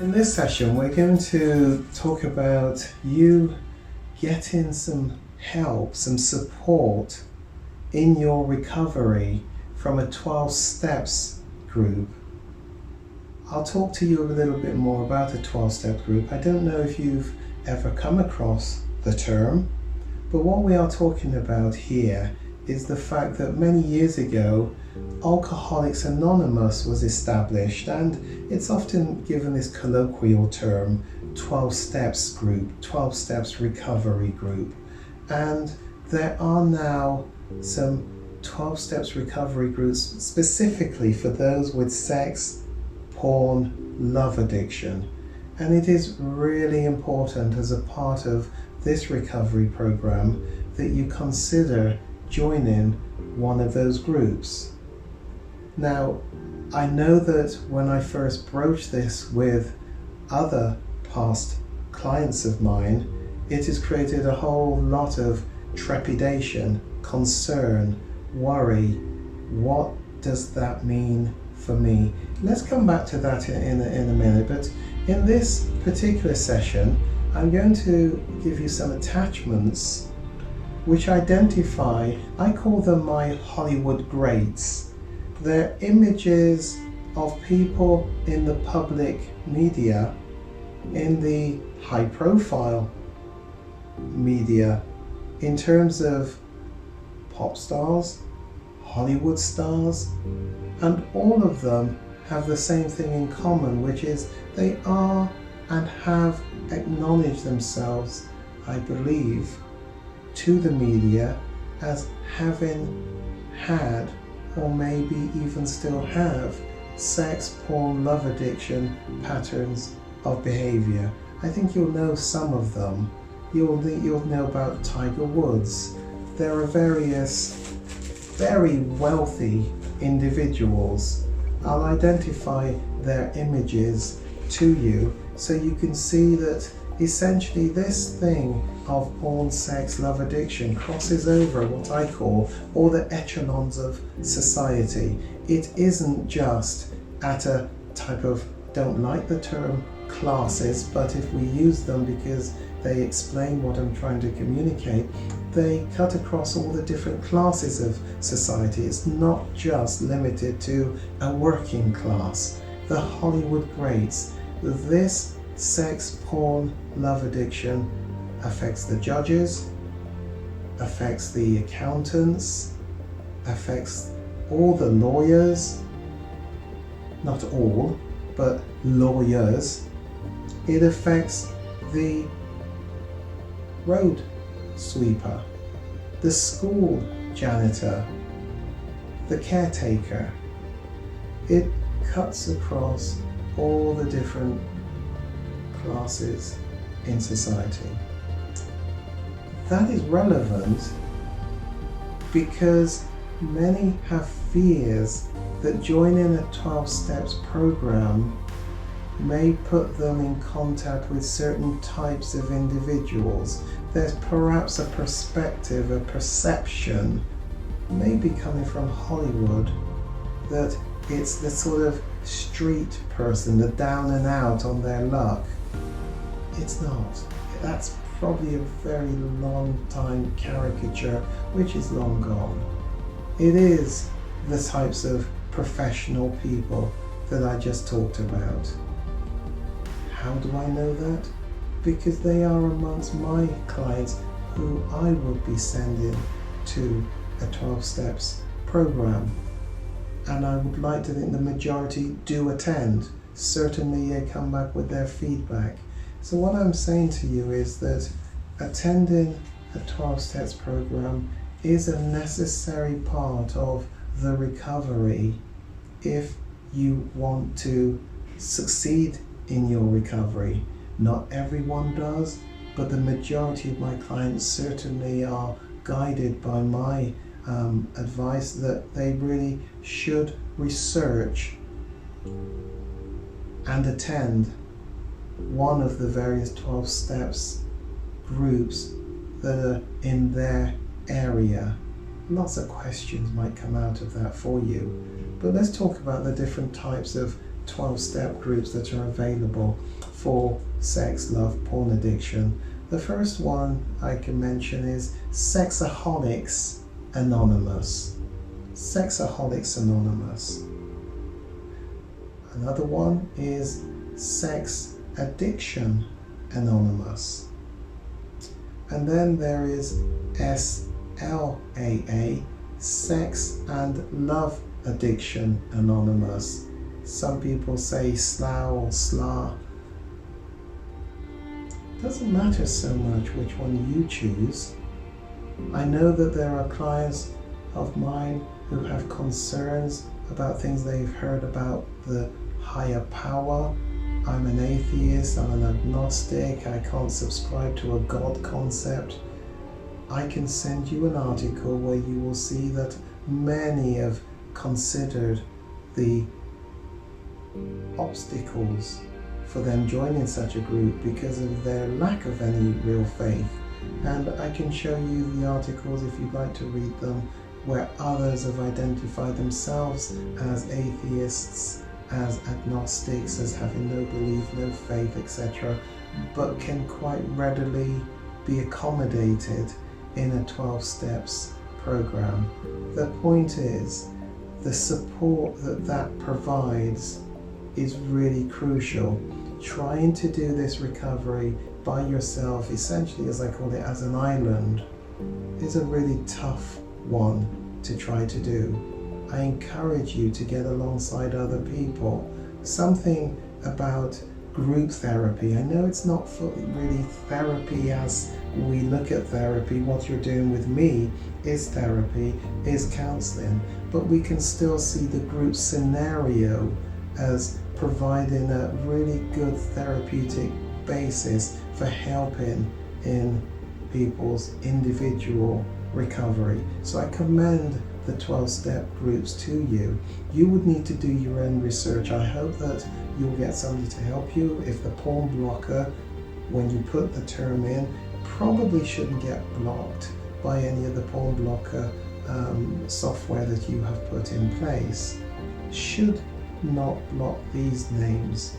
In this session, we're going to talk about you getting some help, some support in your recovery from a 12 steps group. I'll talk to you a little bit more about a 12-step group. I don't know if you've ever come across the term, but what we are talking about here is the fact that many years ago, Alcoholics Anonymous was established, and it's often given this colloquial term, 12 steps group, 12 steps recovery group. And there are now some 12 steps recovery groups specifically for those with sex, porn, love addiction. And it is really important as a part of this recovery program that you consider joining one of those groups. Now, I know that when I first broached this with other past clients of mine, it has created a whole lot of trepidation, concern, worry. What does that mean for me? Let's come back to that in a minute, but in this particular session, I'm going to give you some attachments which identify, I call them my Hollywood greats. They're images of people in the public media, in the high profile media, in terms of pop stars, Hollywood stars, and all of them have the same thing in common, which is they are and have acknowledged themselves, I believe, to the media as having had, or maybe even still have, sex, porn, love addiction patterns of behavior. I think you'll know some of them. You'll know about Tiger Woods. There are various very wealthy individuals. I'll identify their images to you so you can see that essentially this thing of porn, sex, love addiction crosses over what I call all the echelons of society. It isn't just at a type of, don't like the term classes, but if we use them because they explain what I'm trying to communicate, they cut across all the different classes of society. It's not just limited to a working class. The Hollywood greats, this sex, porn, love addiction affects the judges, affects the accountants, affects all the lawyers, not all, but lawyers. It affects the road sweeper, the school janitor, the caretaker. It cuts across all the different classes in society. That is relevant because many have fears that joining a 12 steps program may put them in contact with certain types of individuals. There's perhaps a perspective, a perception, maybe coming from Hollywood, that it's the sort of street person, the down and out on their luck. It's not. That's probably a very long time caricature which is long gone. It is the types of professional people that I just talked about. How do I know that? Because they are amongst my clients who I would be sending to a 12 steps program. And I would like to think the majority do attend. Certainly they come back with their feedback. So what I'm saying to you is that attending a 12 steps program is a necessary part of the recovery if you want to succeed in your recovery. Not everyone does, but the majority of my clients certainly are guided by my advice that they really should research and attend one of the various 12 steps groups that are in their area. Lots of questions might come out of that for you, but let's talk about the different types of 12-step groups that are available for sex, love, porn addiction. The first one I can mention is Sexaholics Anonymous. Sexaholics Anonymous. Another one is Sex Addiction Anonymous. And then there is SLAA, Sex and Love Addiction Anonymous. Some people say SLAA or SLAA. Doesn't matter so much which one you choose. I know that there are clients of mine who have concerns about things they've heard about the higher power. I'm an atheist, I'm an agnostic, I can't subscribe to a God concept. I can send you an article where you will see that many have considered the obstacles for them joining such a group because of their lack of any real faith. And I can show you the articles if you'd like to read them, where others have identified themselves as atheists, as agnostics, as having no belief, no faith, etc., but can quite readily be accommodated in a 12 steps program. The point is, the support that provides is really crucial. Trying to do this recovery by yourself, essentially, as I call it, as an island, is a really tough one to try to do. I encourage you to get alongside other people. Something about group therapy. I know it's not really therapy as we look at therapy. What you're doing with me is therapy, is counseling, but we can still see the group scenario as providing a really good therapeutic basis for helping in people's individual recovery. So I commend the 12-step groups to you. You would need to do your own research. I hope that you'll get somebody to help you. If the porn blocker, when you put the term in, probably shouldn't get blocked by any of the porn blocker software that you have put in place. Should not block these names.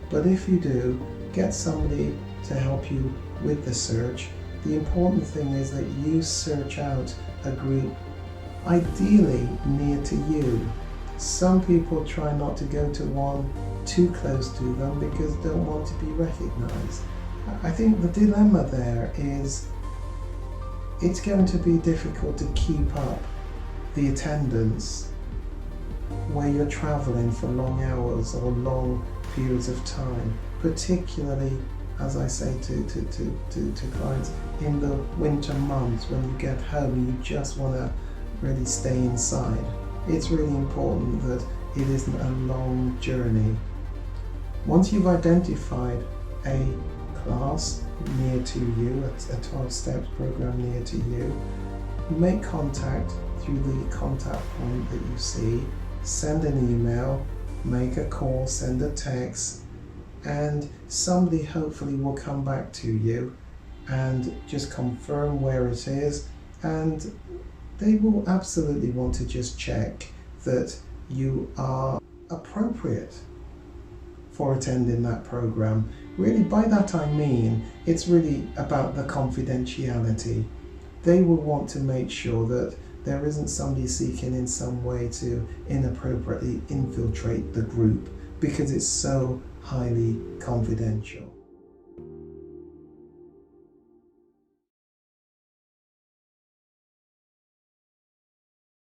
But if you do, get somebody to help you with the search. The important thing is that you search out a group ideally near to you. Some people try not to go to one too close to them because they don't want to be recognized. I think the dilemma there is it's going to be difficult to keep up the attendance where you're traveling for long hours or long periods of time, particularly, as I say to clients, in the winter months when you get home and you just want to really stay inside. It's really important that it isn't a long journey. Once you've identified a class near to you, a 12 steps program near to you, make contact through the contact point that you see. Send an email, make a call, send a text, and somebody hopefully will come back to you and just confirm where it is, and they will absolutely want to just check that you are appropriate for attending that program. Really, by that I mean it's really about the confidentiality. They will want to make sure that there isn't somebody seeking in some way to inappropriately infiltrate the group because it's so highly confidential.